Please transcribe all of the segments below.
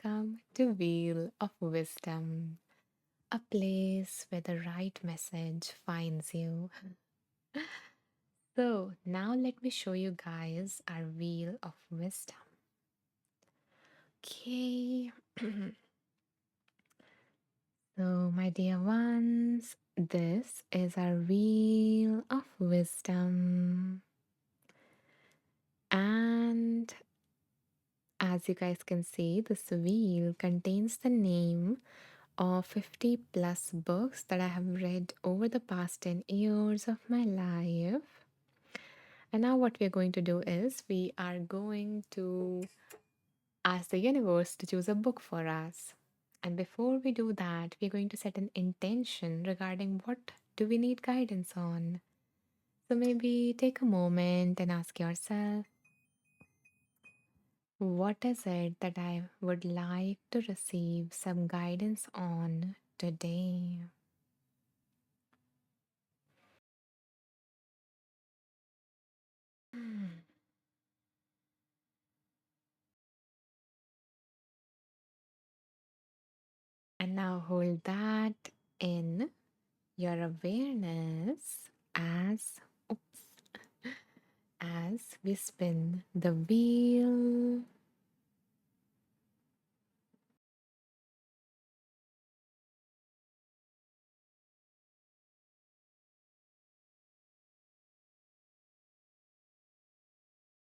welcome to Wheel of Wisdom, a place where the right message finds you. So, now let me show you guys our Wheel of Wisdom. Okay, so my dear ones, this is our Wheel of Wisdom. And as you guys can see, this wheel contains the name of 50 plus books that I have read over the past 10 years of my life. And now, what we're going to do is we are going to ask the universe to choose a book for us. And before we do that, we're going to set an intention regarding what do we need guidance on. So maybe take a moment and ask yourself, what is it that I would like to receive some guidance on today? Hmm. And now hold that in your awareness as as we spin the wheel.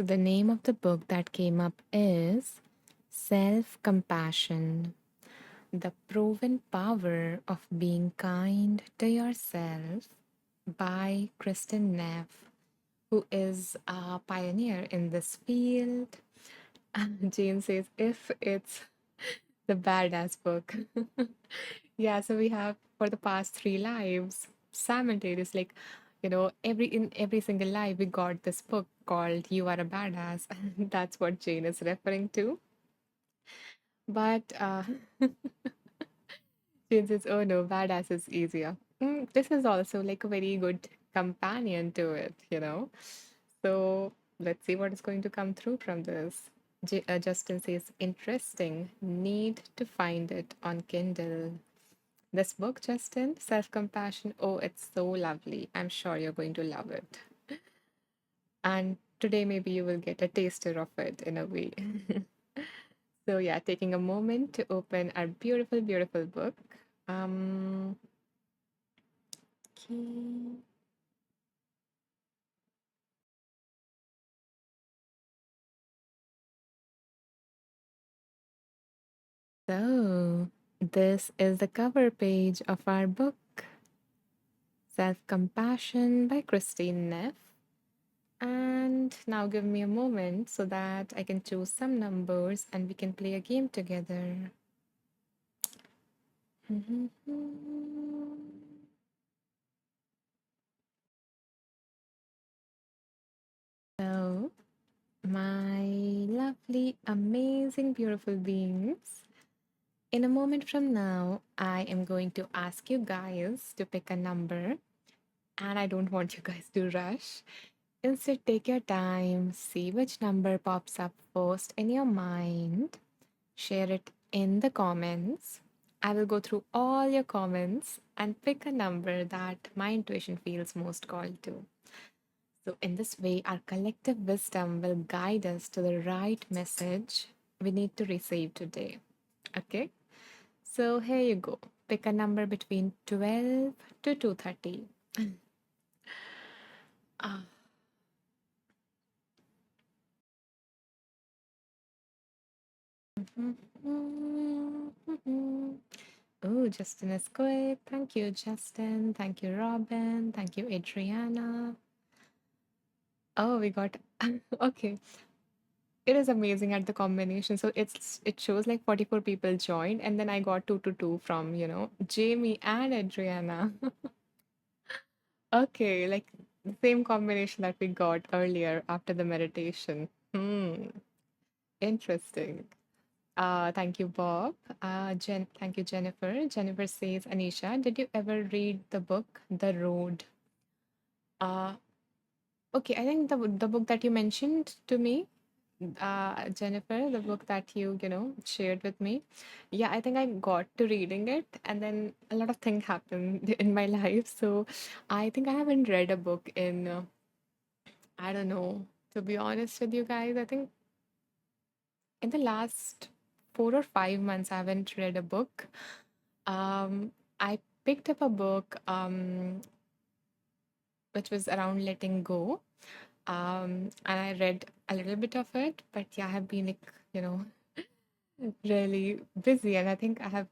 The name of the book that came up is Self Compassion, the Proven Power of Being Kind to Yourself by Kristin Neff, who is a pioneer in this field. And Jane says, if it's the badass book. Yeah, so we have for the past 3 lives simultaneous, like, in every single live we got this book called You Are a Badass. That's what Jane is referring to. But Jane says, oh no, badass is easier. This is also like a very good companion to it. So let's see what is going to come through from this. Justin says, interesting. Need to find it on Kindle. This book, Justin, Self Compassion. Oh, it's so lovely. I'm sure you're going to love it. And today, maybe you will get a taster of it in a way. So, yeah, taking a moment to open our beautiful, beautiful book. Um, okay. So, this is the cover page of our book, Self Compassion by Christine Neff. And now give me a moment so that I can choose some numbers and we can play a game together. So, my lovely, amazing, beautiful beings, in a moment from now, I am going to ask you guys to pick a number, and I don't want you guys to rush. Instead, take your time, see which number pops up first in your mind, share it in the comments. I will go through all your comments and pick a number that my intuition feels most called to. So, in this way, our collective wisdom will guide us to the right message we need to receive today. Okay? So, here you go. Pick a number between 12 to 230. Ah. Oh, Justin is quick. Thank you, Justin. Thank you, Robin. Thank you, Adriana. Oh, we got okay. It is amazing at the combination. So it shows like 44 people joined, and then I got 2 to 2 from, Jamie and Adriana. Okay, like the same combination that we got earlier after the meditation. Interesting. Thank you, Bob. Thank you, Jennifer. Jennifer says, Anisha, did you ever read the book The Road? Uh, okay, I think the book that you mentioned to me, Jennifer, the book that you shared with me. Yeah, I think I got to reading it, and then a lot of things happened in my life. So I think I haven't read a book in, I don't know, to be honest with you guys, I think in the last 4 or 5 months, I haven't read a book. I picked up a book which was around letting go. And I read a little bit of it, but yeah, I have been like, you know, really busy, and I think I have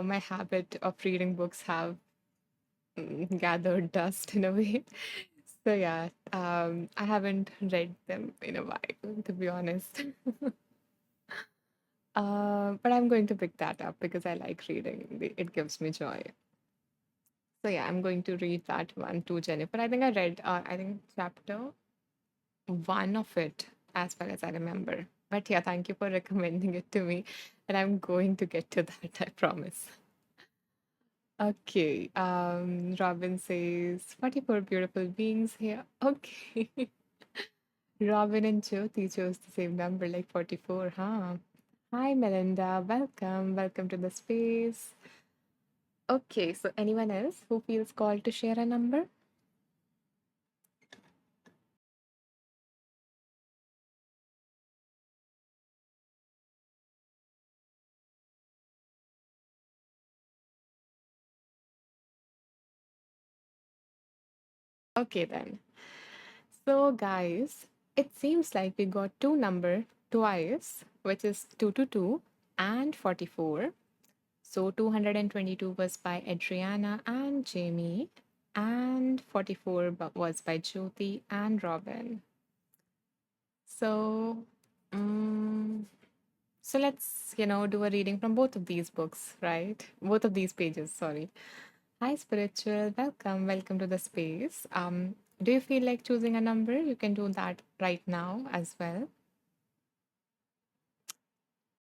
my habit of reading books have gathered dust in a way. So yeah, I haven't read them in a while, to be honest. But I'm going to pick that up because I like reading. It gives me joy. So yeah, I'm going to read that one too, Jennifer. I think I read, I think chapter one of it, as far as I remember. But yeah, thank you for recommending it to me, and I'm going to get to that. I promise. Okay. Robin says 44 beautiful beings here. Okay. Robin and Jyoti chose the same number, like 44, huh? Hi, Melinda. Welcome. Welcome to the space. Okay, so anyone else who feels called to share a number? Okay, then. So, guys, it seems like we got two number twice, which is 222 and 44. So 222 was by Adriana and Jamie, and 44 was by Jyoti and Robin. So, um, so let's do a reading from both of these books, right? Both of these pages, sorry. Hi, Spiritual. Welcome to the space. Do you feel like choosing a number? You can do that right now as well.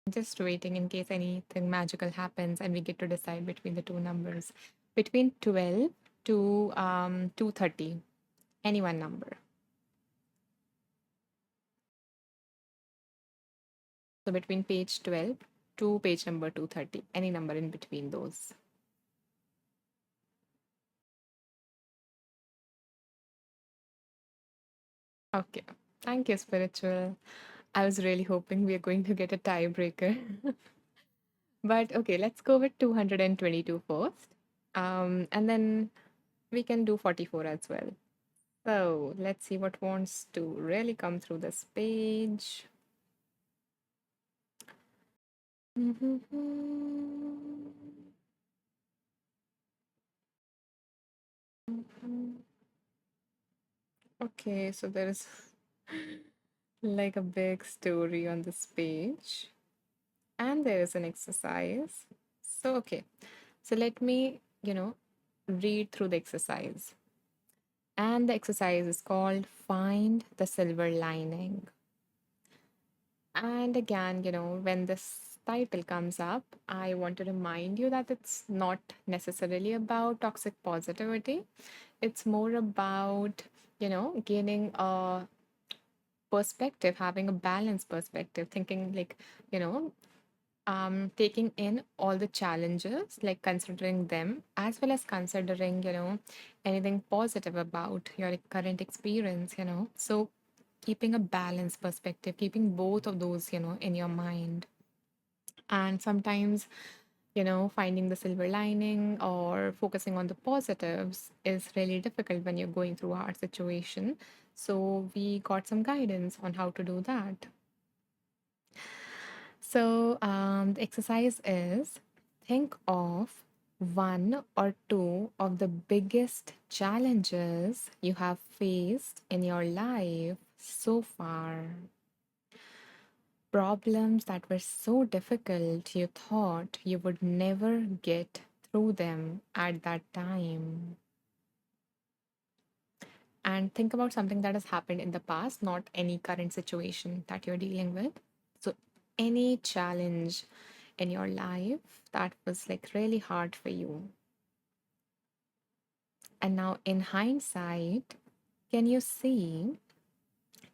Just waiting in case anything magical happens and we get to decide between the two numbers. Between 12 to 230. Any one number. So between page 12 to page number 230. Any number in between those. Okay. Thank you, Spiritual. I was really hoping we are going to get a tiebreaker. But okay, let's go with 222 first. And then we can do 44 as well. So let's see what wants to really come through this page. Okay, so there is like a big story on this page, and there is an exercise. So, okay, so let me read through the exercise. And the exercise is called Find the Silver Lining. And again when this title comes up, I want to remind you that it's not necessarily about toxic positivity. It's more about gaining a perspective, having a balanced perspective, thinking like taking in all the challenges, like considering them, as well as considering anything positive about your current experience. So keeping a balanced perspective, keeping both of those in your mind. And sometimes finding the silver lining or focusing on the positives is really difficult when you're going through a hard situation. So we got some guidance on how to do that. So the exercise is think of one or two of the biggest challenges you have faced in your life so far. Problems that were so difficult you thought you would never get through them at that time. And think about something that has happened in the past, not any current situation that you're dealing with. So, any challenge in your life that was like really hard for you. And now, in hindsight, can you see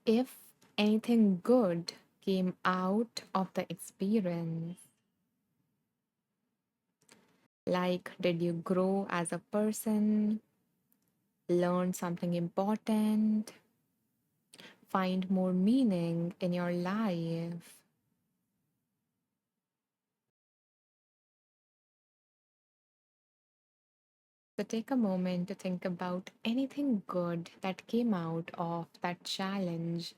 if anything good came out of the experience? Like, did you grow as a person, learn something important, find more meaning in your life? So take a moment to think about anything good that came out of that challenge,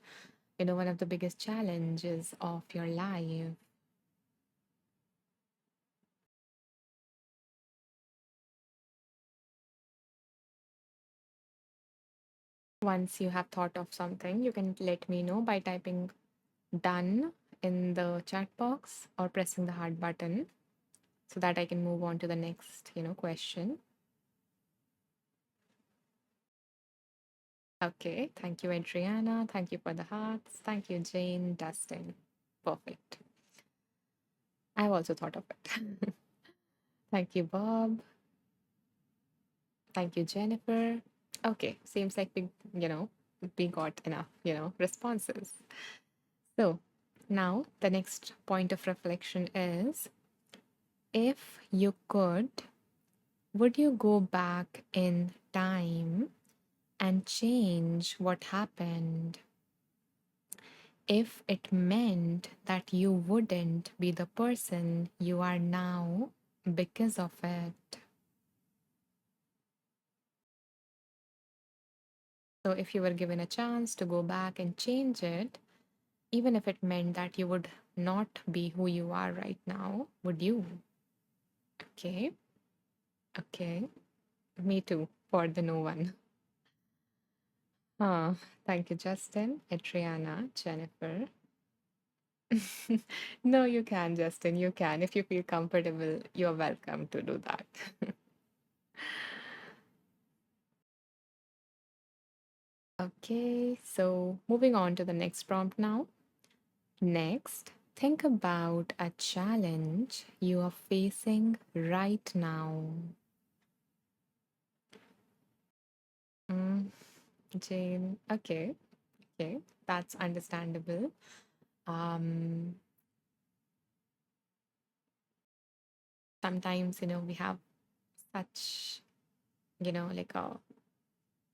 one of the biggest challenges of your life. Once you have thought of something, you can let me know by typing done in the chat box or pressing the heart button so that I can move on to the next, question. Okay, thank you, Adriana. Thank you for the hearts. Thank you, Jane, Dustin. Perfect. I've also thought of it. Thank you, Bob. Thank you, Jennifer. Okay, seems like we got enough, responses. So now the next point of reflection is, if you could, would you go back in time and change what happened if it meant that you wouldn't be the person you are now because of it? So, if you were given a chance to go back and change it, even if it meant that you would not be who you are right now, would you? Okay, okay. Me too, for the no one. Thank you, Justin, Adriana, Jennifer. No, you can, Justin. You can. If you feel comfortable, you're welcome to do that. Okay, so moving on to the next prompt now. Next, think about a challenge you are facing right now. Mm, Jane, okay, okay, that's understandable. Um, Sometimes, we have such, like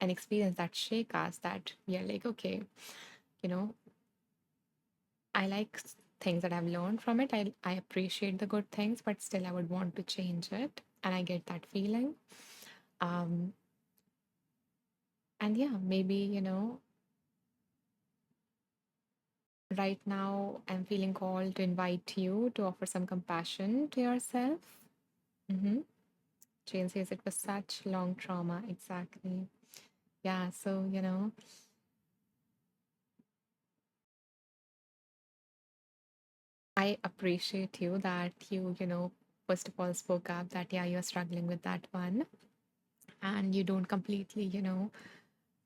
an experience that shake us that we are like, okay, you know, I like things that I've learned from it. I appreciate the good things, but still I would want to change it. And I get that feeling. Um, and yeah, maybe, right now I'm feeling called to invite you to offer some compassion to yourself. Mm-hmm. Jane says it was such long trauma. Exactly. Yeah. So, I appreciate you that you first of all spoke up that, yeah, you're struggling with that one. And you don't completely,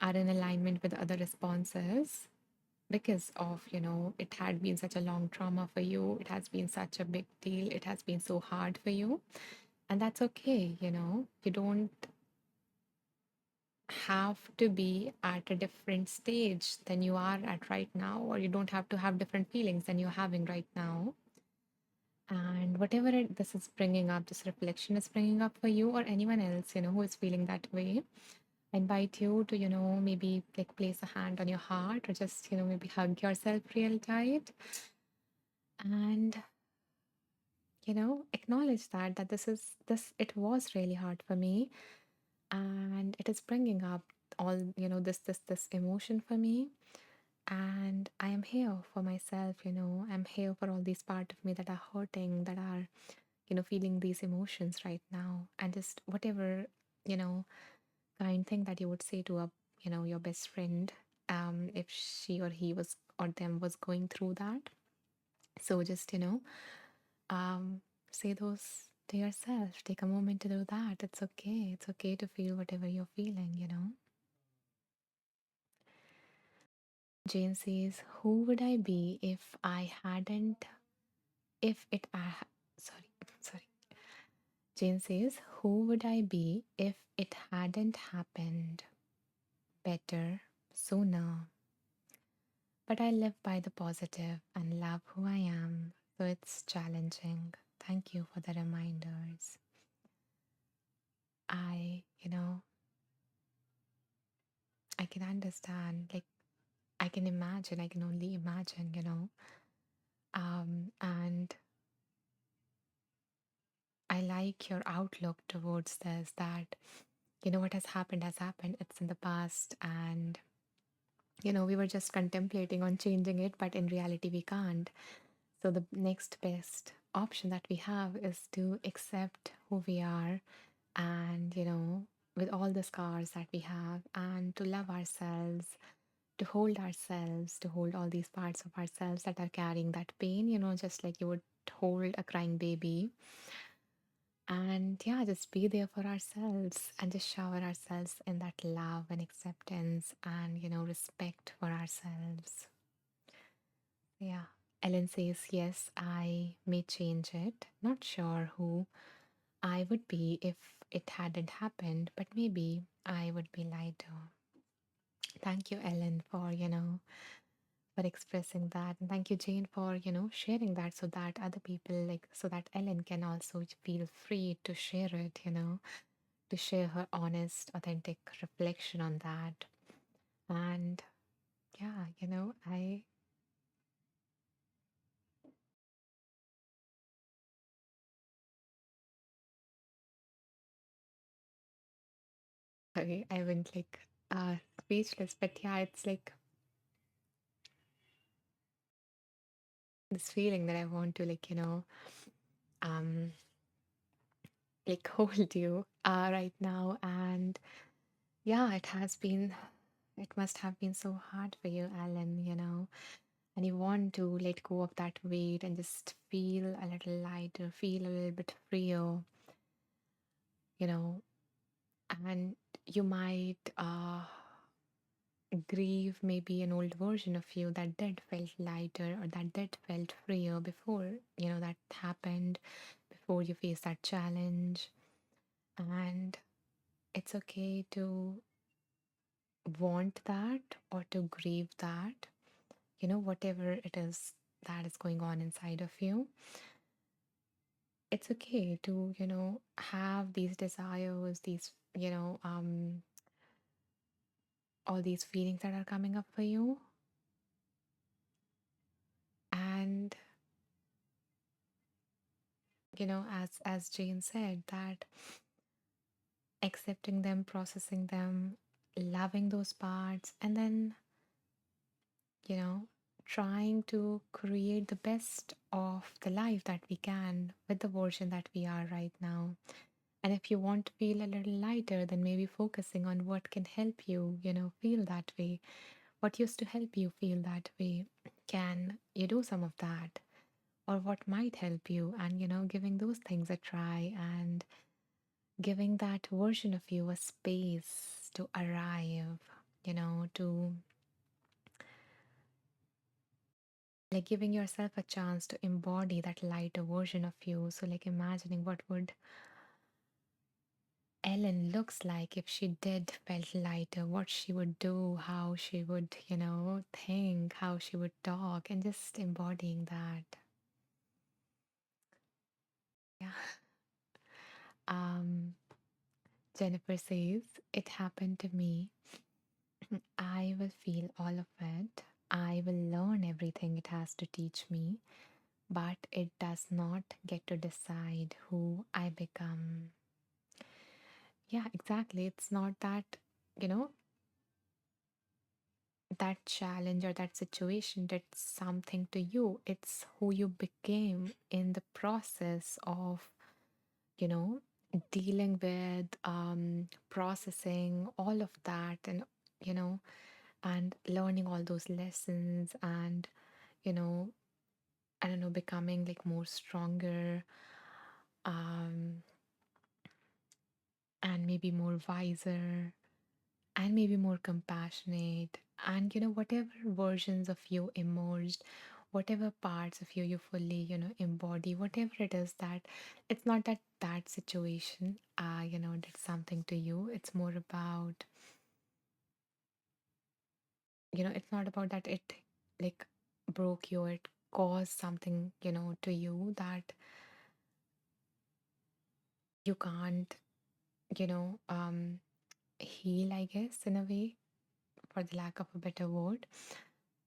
are in alignment with other responses because of, it had been such a long trauma for you. It has been such a big deal. It has been so hard for you. And that's okay, You don't have to be at a different stage than you are at right now, or you don't have to have different feelings than you're having right now. And whatever this is bringing up, this reflection is bringing up for you or anyone else, who is feeling that way, I invite you to, maybe like place a hand on your heart or just, maybe hug yourself real tight and, acknowledge that it was really hard for me and it is bringing up all, this emotion for me. And I am here for myself, I'm here for all these part of me that are hurting, that are, feeling these emotions right now. And just whatever, you know, kind thing that you would say to your best friend, if she or he was or them was going through that. So just, um, say those to yourself. Take a moment to do that. It's okay. It's okay to feel whatever you're feeling. Jane says, "Who would I be if I hadn't, if it, sorry, sorry. Jane says, who would I be if it hadn't happened better sooner?" But I live by the positive and love who I am, so it's challenging. Thank you for the reminders. I can understand, like, I can imagine, I can only imagine, and I like your outlook towards this that, what has happened, it's in the past, and, we were just contemplating on changing it, but in reality, we can't. So the next best option that we have is to accept who we are and, with all the scars that we have, and to love ourselves, to hold all these parts of ourselves that are carrying that pain, just like you would hold a crying baby. And yeah, just be there for ourselves and just shower ourselves in that love and acceptance and, respect for ourselves. Yeah. Ellen says, yes, I may change it. Not sure who I would be if it hadn't happened, but maybe I would be lighter. Thank you, Ellen, for expressing that. And thank you, Jane, for, sharing that so that other people, like, so that Ellen can also feel free to share it, to share her honest, authentic reflection on that. And yeah, I went like speechless, but yeah, it's like this feeling that I want to um like hold you right now. And yeah, it must have been so hard for you, Alan, and you want to let go of that weight and just feel a little lighter, feel a little bit freer, you know, and you might grieve maybe an old version of you that did felt lighter or that did felt freer before, that happened, before you face that challenge. And it's okay to want that or to grieve that, whatever it is that is going on inside of you. It's okay to, have these desires, these, all these feelings that are coming up for you. And, as Jane said, that accepting them, processing them, loving those parts, and then, you know, trying to create the best of the life that we can with the version that we are right now. And if you want to feel a little lighter, then maybe focusing on what can help you, feel that way. What used to help you feel that way? Can you do some of that? Or what might help you? And, giving those things a try and giving that version of you a space to arrive, to like giving yourself a chance to embody that lighter version of you. So, like, imagining what would Ellen looks like if she did felt lighter, what she would do, how she would, think, how she would talk, and just embodying that. Yeah. Um, Jennifer says, it happened to me. I will feel all of it. I will learn everything it has to teach me, but it does not get to decide who I become. Yeah, exactly. It's not that, you know, that challenge or that situation did something to you. It's who you became in the process of, you know, dealing with, processing all of that, and, you know, and learning all those lessons, and, you know, I don't know, becoming like more stronger, um, and maybe more wiser, and maybe more compassionate, and, whatever versions of you emerged, whatever parts of you you fully, embody, whatever it is, that it's not that that situation did something to you. It's more about, it's not about that it like broke you, it caused something, to you that you can't, you know, um, heal, I guess, in a way, for the lack of a better word,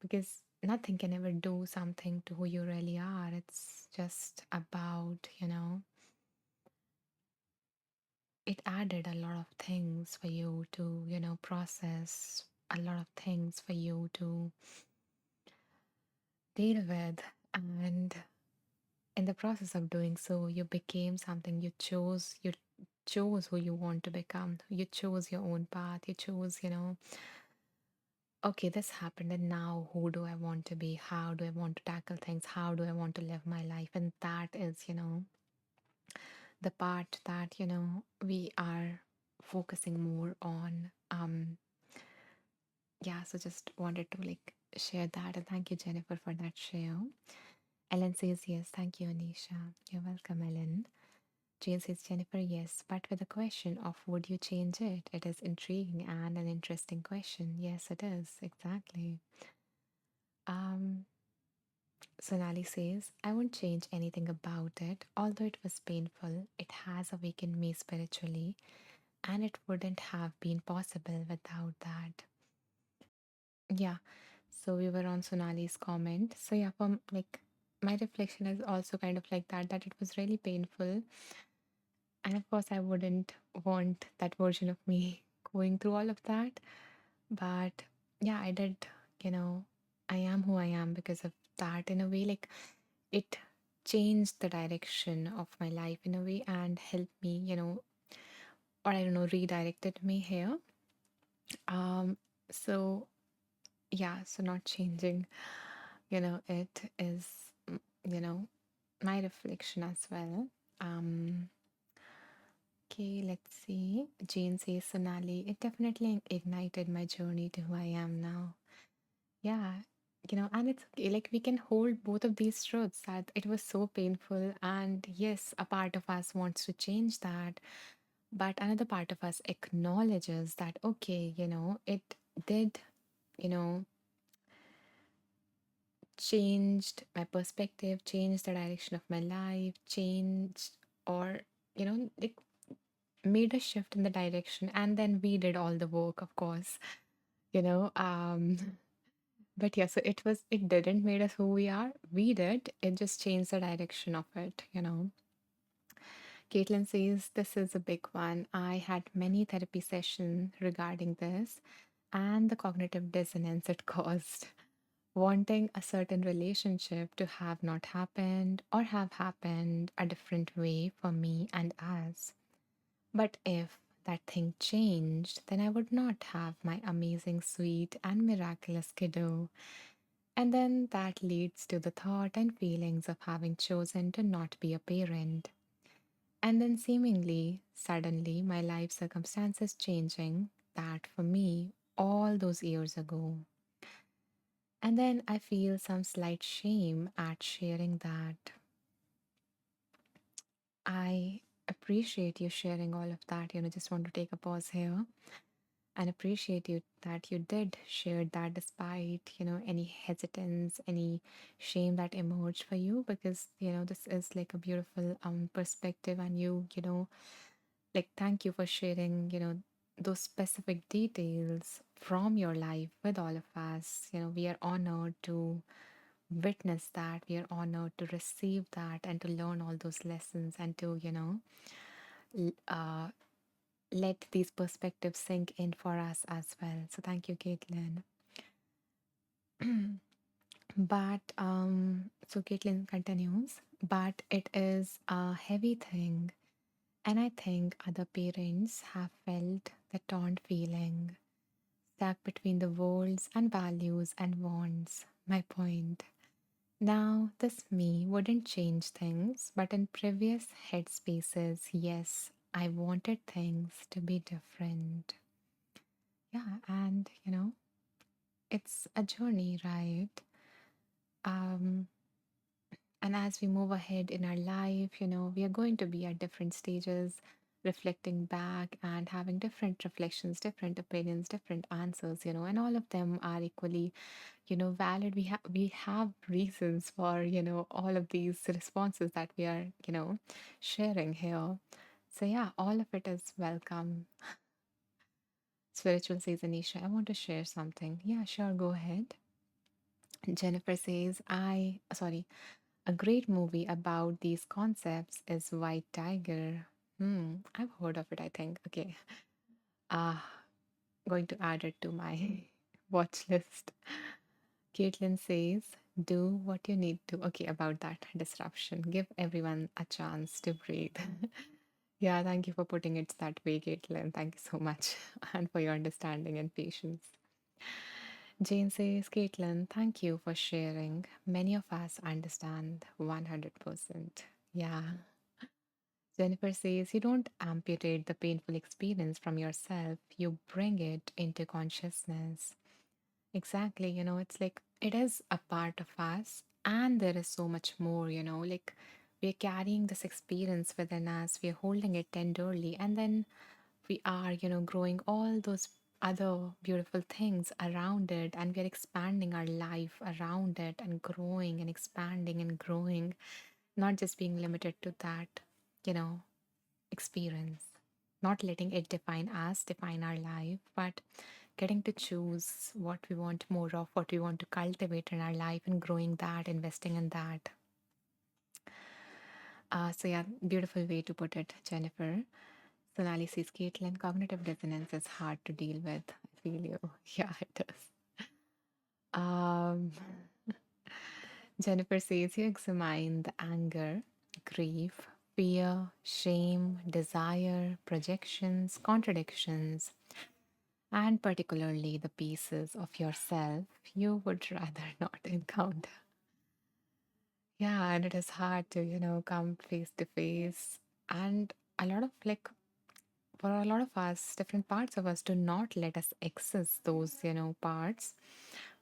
because nothing can ever do something to who you really are. It's just about, it added a lot of things for you to, process, a lot of things for you to deal with. And in the process of doing so, you became something. You chose who you want to become. You chose your own path. You chose, okay, this happened, and now who do I want to be? How do I want to tackle things? How do I want to live my life? And that is, the part that, we are focusing more on. Yeah, so just wanted to like share that. And thank you, Jennifer, for that share. Ellen says yes. Thank you, Anisha. You're welcome, Ellen. Jane says, Jennifer, yes, but with the question of would you change it? It is intriguing and an interesting question. Yes, it is. Exactly. Um, Sonali says, I won't change anything about it. Although it was painful, it has awakened me spiritually, and it wouldn't have been possible without that. Yeah. So we were on Sonali's comment. So yeah, from like my reflection is also kind of like that, that it was really painful. And of course I wouldn't want that version of me going through all of that. But yeah, I did, you know, I am who I am because of that in a way. Like it changed the direction of my life in a way and helped me, or I don't know, redirected me here. Um, so yeah, so not changing, it is, mm, you know, my reflection as well. Um, okay, let's see. Jane says, Sonali, it definitely ignited my journey to who I am now. Yeah, and it's okay. Like we can hold both of these truths that it was so painful, and yes, a part of us wants to change that, but another part of us acknowledges that, okay, it did, you know, changed my perspective, changed the direction of my life, changed or, like made a shift in the direction. And then we did all the work, of course, you know. But yeah, so it didn't made us who we are. We did. It just changed the direction of it. Caitlin says this is a big one. I had many therapy sessions regarding this and the cognitive dissonance it caused. Wanting a certain relationship to have not happened or have happened a different way for me and us. But if that thing changed, then I would not have my amazing, sweet, and miraculous kiddo. And then that leads to the thought and feelings of having chosen to not be a parent. And then seemingly, suddenly, my life circumstances changing that for me all those years ago. And then I feel some slight shame at sharing that. I appreciate you sharing all of that. Just want to take a pause here and appreciate you that you did share that despite, any hesitance, any shame that emerged for you, because, this is like a beautiful perspective. And like, thank you for sharing, those specific details from your life with all of us. We are honored to witness that. We are honored to receive that and to learn all those lessons and to, l- uh, let these perspectives sink in for us as well. So thank you, Caitlin. But so Caitlin continues, but it is a heavy thing. And I think other parents have felt the torn feeling, stuck between the worlds and values and wants. My point. Now, this me wouldn't change things, but in previous headspaces, yes, I wanted things to be different. Yeah, and it's a journey, right? Um, and as we move ahead in our life, we are going to be at different stages. reflecting back and having different reflections, different opinions, different answers, and all of them are equally, valid. We have reasons for, all of these responses that we are, sharing here. So yeah, all of it is welcome. Spiritual says, Anisha, I want to share something. Yeah, sure, go ahead. Jennifer says, a great movie about these concepts is White Tiger. I've heard of it, I think. Okay. Uh, Going to add it to my watch list. Caitlin says, do what you need to. Okay, about that disruption. Give everyone a chance to breathe. Yeah, thank you for putting it that way, Caitlin. Thank you so much. And for your understanding and patience. Jane says, Caitlin, thank you for sharing. Many of us understand 100%. Yeah. Jennifer says, you don't amputate the painful experience from yourself, you bring it into consciousness. Exactly. It's like it is a part of us, and there is so much more, like we're carrying this experience within us, we're holding it tenderly, and then we are, growing all those other beautiful things around it, and we're expanding our life around it and growing and expanding and growing, not just being limited to that, you know, experience, not letting it define us, define our life, but getting to choose what we want more of, what we want to cultivate in our life, and growing that, investing in that. So, yeah, beautiful way to put it, Jennifer. Sonali says, Caitlin, cognitive dissonance is hard to deal with. I feel you. Yeah, it is. Um, Jennifer says, you examine the anger, grief, fear, shame, desire, projections, contradictions, and particularly the pieces of yourself you would rather not encounter. Yeah, and it is hard to, come face to face. And a lot of like, for a lot of us, different parts of us do not let us access those, parts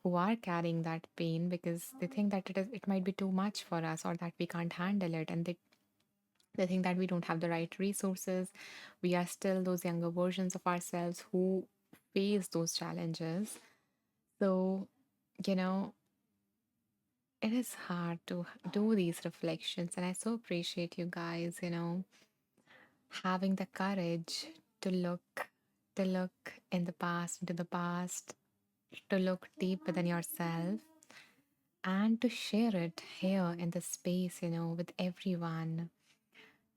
who are carrying that pain because they think that it might be too much for us or that we can't handle it. And they think that we don't have the right resources. We are still those younger versions of ourselves who face those challenges. So, you know, it is hard to do these reflections. And I so appreciate you guys, having the courage to look in the past, into the past, to look deep within yourself and to share it here in the space, with everyone,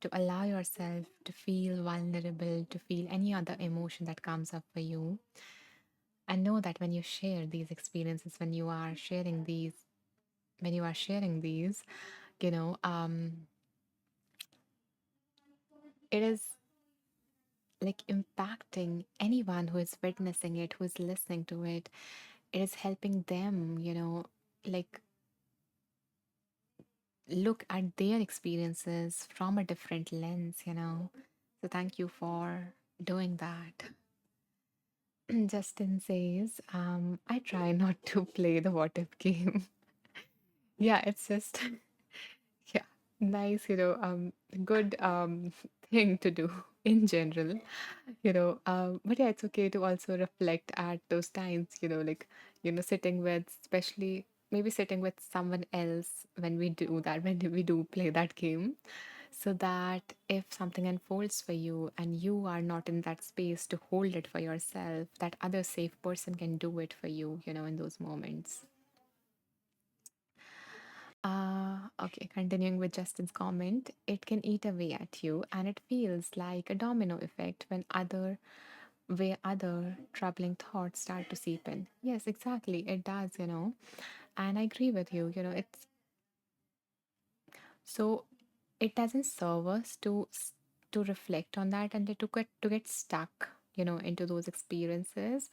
to allow yourself to feel vulnerable, to feel any other emotion that comes up for you. And know that when you share these experiences, when you are sharing these, you know, um, it is like impacting anyone who is witnessing it, who is listening to it. It is helping them, like look at their experiences from a different lens. So thank you for doing that. Justin says, I try not to play the what if game. Yeah, it's just yeah, nice, good thing to do in general, but yeah, it's okay to also reflect at those times, like, sitting with, especially maybe sitting with someone else when we do that, when we do play that game, so that if something unfolds for you and you are not in that space to hold it for yourself, that other safe person can do it for you, in those moments. Okay, continuing with Justin's comment, it can eat away at you and it feels like a domino effect when where other troubling thoughts start to seep in. Yes, exactly. It does, And I agree with you, so it doesn't serve us to reflect on that and to get stuck, into those experiences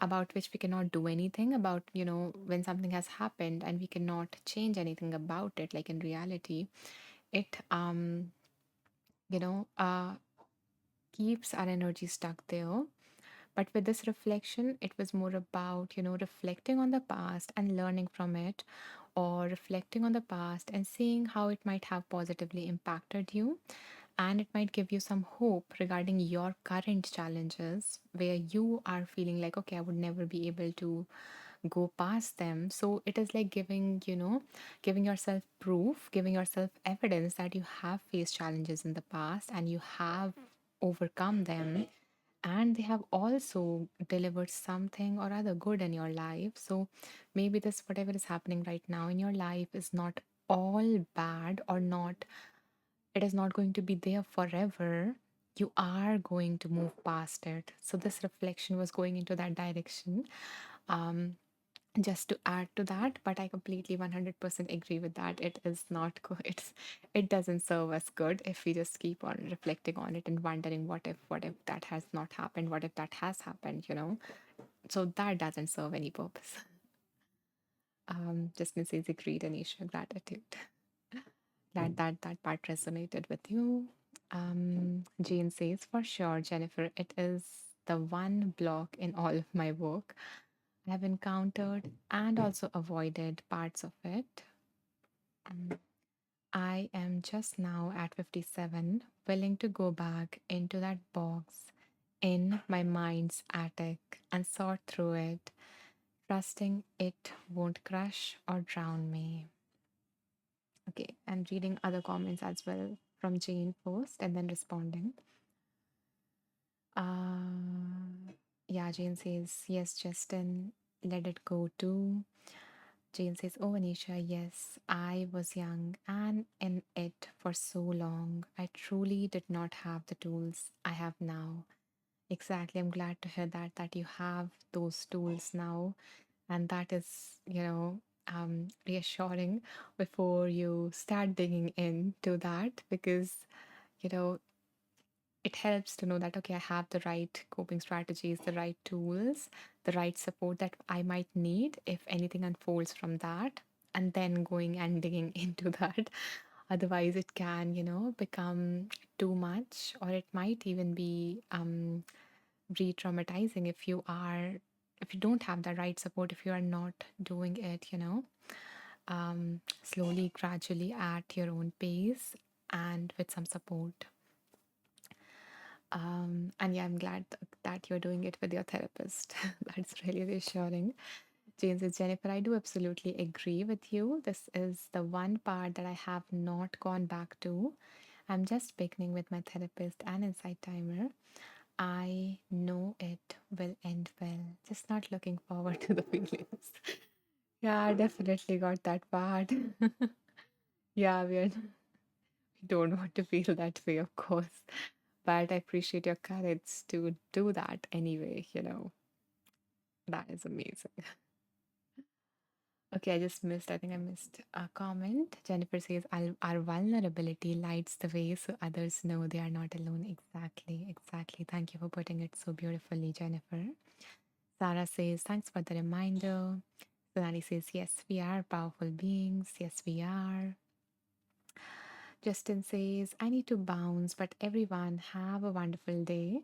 about which we cannot do anything about, when something has happened and we cannot change anything about it, like in reality it you know uh keeps our energy stuck there. But with this reflection, it was more about, reflecting on the past and learning from it, or reflecting on the past and seeing how it might have positively impacted you, and it might give you some hope regarding your current challenges where you are feeling like, okay, I would never be able to go past them. So it is like giving, giving yourself proof, giving yourself evidence that you have faced challenges in the past and you have overcome them, and they have also delivered something or other good in your life. So maybe this, whatever is happening right now in your life, is not all bad, or not, it is not going to be there forever. You are going to move past it. So this reflection was going into that direction. um, just to add to that, but I completely 100% agree with that. It is not good. It doesn't serve us good if we just keep on reflecting on it and wondering what if that has not happened, what if that has happened. So that doesn't serve any purpose. Justin says agreed, Anisha, gratitude. Glad that that part resonated with you. Jane says, for sure, Jennifer, it is the one block in all of my work. I have encountered and also avoided parts of it. Um, I am just now at 57, willing to go back into that box in my mind's attic and sort through it, trusting it won't crush or drown me. Okay, and reading other comments as well from Jane first and then responding. Yeah, Jane says, yes, Justin, let it go too. Jane says, oh, Anisha, yes, I was young and in it for so long. I truly did not have the tools I have now. Exactly. I'm glad to hear that you have those tools now. And that is, reassuring before you start digging into that, because, you know, it helps to know that, okay, I have the right coping strategies, the right tools, the right support that I might need if anything unfolds from that, and then going and digging into that. Otherwise it can, become too much, or it might even be re-traumatizing if you don't have the right support, if you are not doing it, slowly, gradually, at your own pace and with some support. And yeah, I'm glad that you're doing it with your therapist. That's really reassuring. Jane says, Jennifer, I do absolutely agree with you. This is the one part that I have not gone back to. I'm just beginning with my therapist and Insight Timer. I know it will end well. Just not looking forward to the feelings. Yeah, I definitely got that part. Yeah, we don't want to feel that way, of course. But I appreciate your courage to do that anyway, That is amazing. Okay, I just missed, I think I missed a comment. Jennifer says, our vulnerability lights the way so others know they are not alone. Exactly, exactly. Thank you for putting it so beautifully, Jennifer. Sarah says, thanks for the reminder. Sonali says, yes, we are powerful beings. Yes, we are. Justin says, I need to bounce, but everyone have a wonderful day.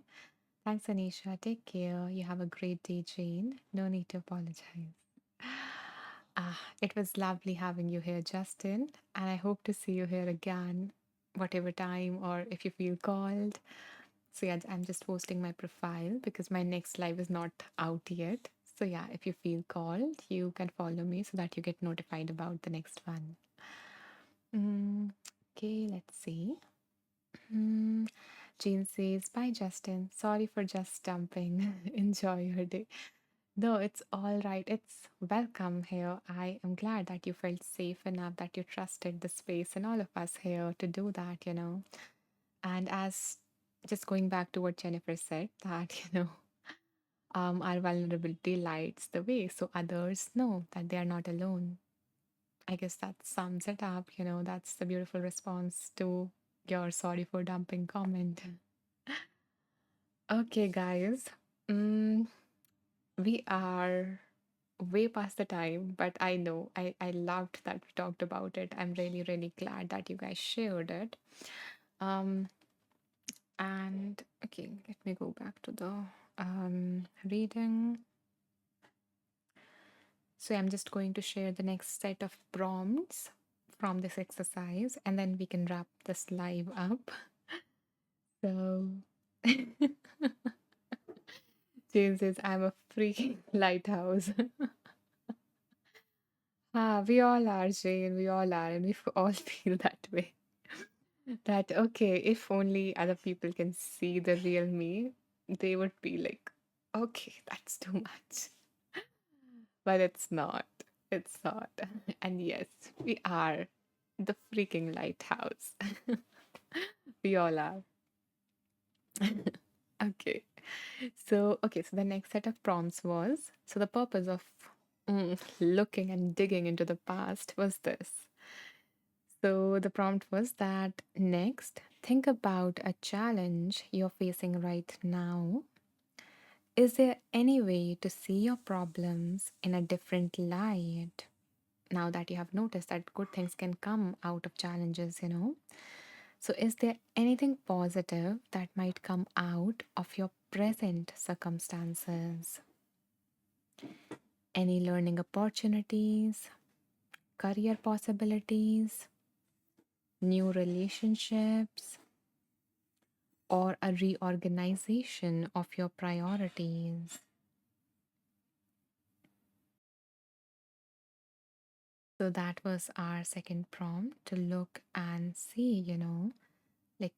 Thanks, Anisha. Take care. You have a great day, Jane. No need to apologize. It was lovely having you here, Justin, and I hope to see you here again, whatever time or if you feel called. So, yeah, I'm just posting my profile because my next live is not out yet. So, yeah, if you feel called, you can follow me so that you get notified about the next one. Mm, okay, let's see. Mm, Jean says, bye, Justin. Sorry for just jumping. Enjoy your day. No, it's all right. It's welcome here. I am glad that you felt safe enough, that you trusted the space and all of us here to do that. And as just going back to what Jennifer said, that, our vulnerability lights the way so others know that they are not alone. I guess that sums it up. That's the beautiful response to your sorry for dumping comment. Okay, guys. Mm, we are way past the time, but I know I loved that we talked about it. I'm really, really glad that you guys shared it. Um, and okay, let me go back to the reading. So I'm just going to share the next set of prompts from this exercise, and then we can wrap this live up. So, James says, I'm a freaking lighthouse. We all are, Jane. We all are, and we all feel that way. That, okay, if only other people can see the real me, they would be like, okay, that's too much. But it's not. It's not. And yes, we are the freaking lighthouse. We all are. Okay. So the next set of prompts was so the purpose of looking and digging into the past was this. So the prompt was that next, think about a challenge you're facing right now. Is there any way to see your problems in a different light? Now that you have noticed that good things can come out of challenges. So, is there anything positive that might come out of your present circumstances? Any learning opportunities, career possibilities, new relationships, or a reorganization of your priorities? So, that was our second prompt to look and see, like,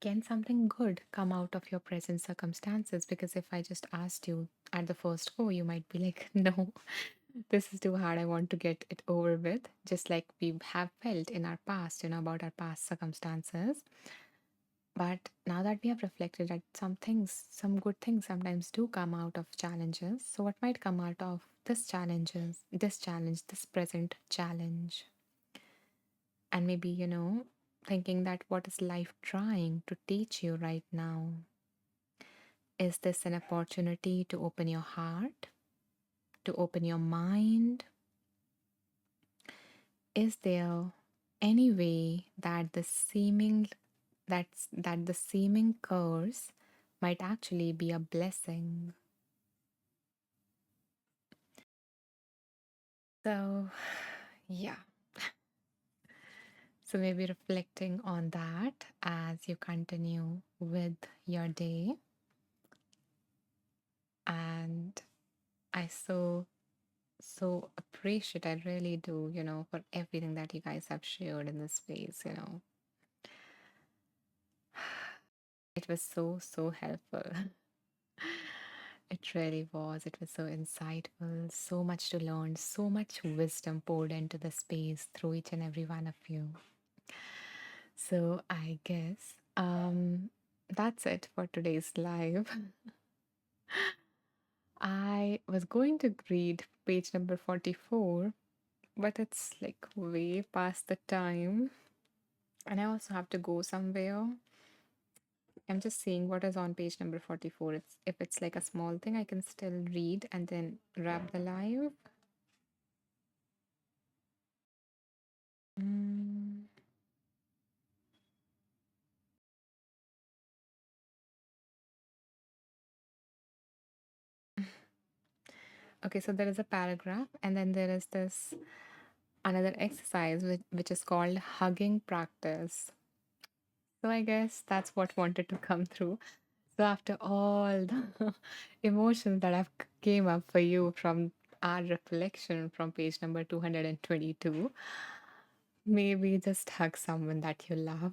can something good come out of your present circumstances? Because if I just asked you at the first go, you might be like, no, this is too hard. I want to get it over with, just like we have felt in our past, about our past circumstances. But now that we have reflected that some things, some good things sometimes do come out of challenges. So, what might come out of this challenge, this present challenge? And maybe, thinking that what is life trying to teach you right now? Is this an opportunity to open your heart, to open your mind? Is there any way that the seeming curse might actually be a blessing? So, yeah. So maybe reflecting on that as you continue with your day. And I so appreciate, I really do, for everything that you guys have shared in this space. It was so helpful. It really was. It was so insightful, so much to learn, so much wisdom poured into the space through each and every one of you. So I guess that's it for today's live. I was going to read page number 44, but it's like way past the time. And I also have to go somewhere. I'm just seeing what is on page number 44. If it's like a small thing, I can still read and then wrap the live. Mm. Okay, so there is a paragraph, and then there is this another exercise which is called hugging practice. So I guess that's what wanted to come through. So after all the emotions that have came up for you from our reflection from page number 222, maybe just hug someone that you love.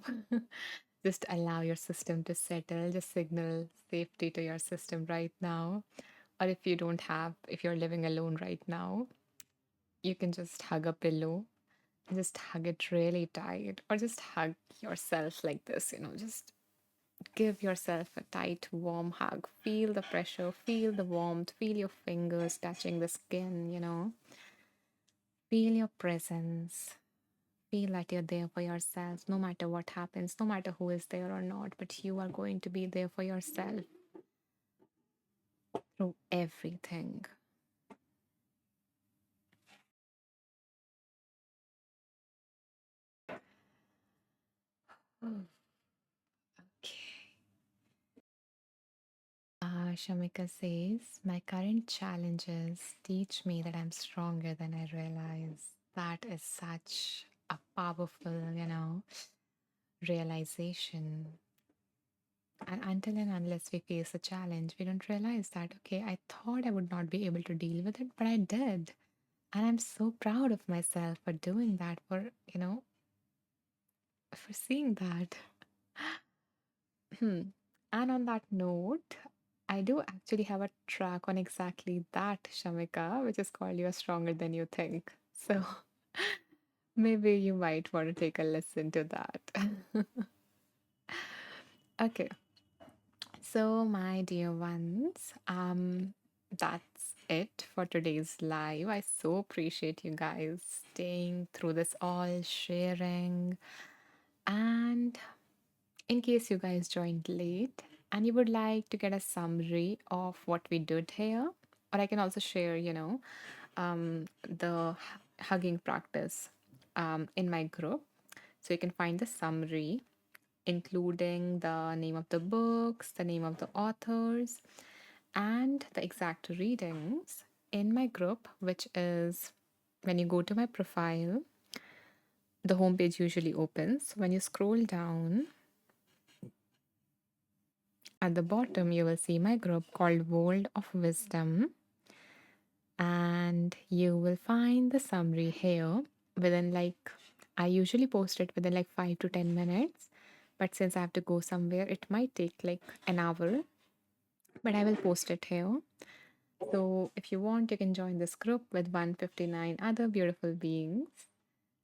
Just allow your system to settle, just signal safety to your system right now. Or if you're living alone right now, you can just hug a pillow, just hug it really tight, or just hug yourself like this, just give yourself a tight, warm hug. Feel the pressure, feel the warmth, feel your fingers touching the skin. Feel your presence. Feel that you're there for yourself, no matter what happens, no matter who is there or not, but you are going to be there for yourself through everything. Okay. Shamika says, my current challenges teach me that I'm stronger than I realize. That is such a powerful, realization. And until and unless we face a challenge, we don't realize that, okay, I thought I would not be able to deal with it, but I did. And I'm so proud of myself for doing that, for seeing that. Hmm. And on that note, I do actually have a track on exactly that, Shamika, which is called You're Stronger Than You Think. So maybe you might want to take a listen to that. Okay. So, my dear ones, that's it for today's live. I so appreciate you guys staying through this all, sharing. And in case you guys joined late and you would like to get a summary of what we did here, or I can also share, the hugging practice in my group. So you can find the summary, including the name of the books, the name of the authors, and the exact readings in my group, which is when you go to my profile, the homepage usually opens. When you scroll down at the bottom, you will see my group called World of Wisdom, and you will find the summary here within like I usually post it within like 5 to 10 minutes, but since I have to go somewhere, it might take like an hour, but I will post it here. So if you want, you can join this group with 159 other beautiful beings.